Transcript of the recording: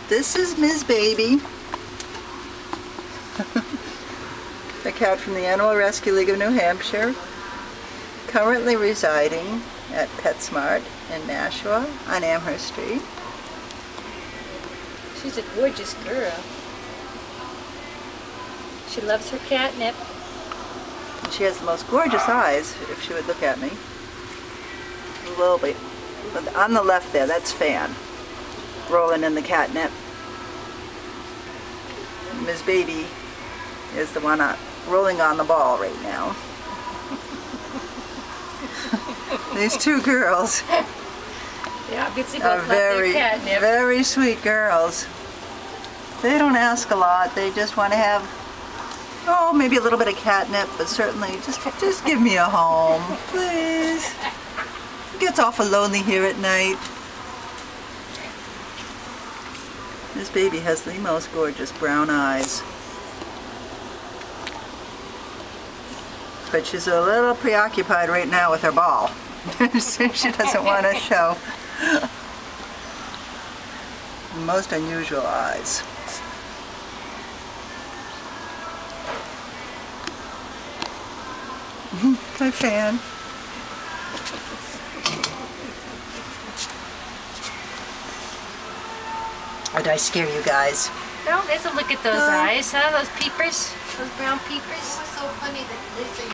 This is Ms. Baby, a cat from the Animal Rescue League of New Hampshire, currently residing at PetSmart in Nashua on Amherst Street. She's a gorgeous girl. She loves her catnip. And she has the most gorgeous eyes, if she would look at me. A little bit. But on the left there, that's Fan, rolling in the catnip. Ms. Baby is the one rolling on the ball right now. These two girls They obviously both are love their catnip. very sweet girls. They don't ask a lot. They just want to have, oh, maybe a little bit of catnip, but certainly just give me a home, please. It gets awful lonely here at night. This baby has the most gorgeous brown eyes. But she's a little preoccupied right now with her ball. She doesn't want to show. Most unusual eyes. Hi, Fan. Or did I scare you guys? No, there's a look at those eyes, huh? Those peepers, those brown peepers. It was so funny that they say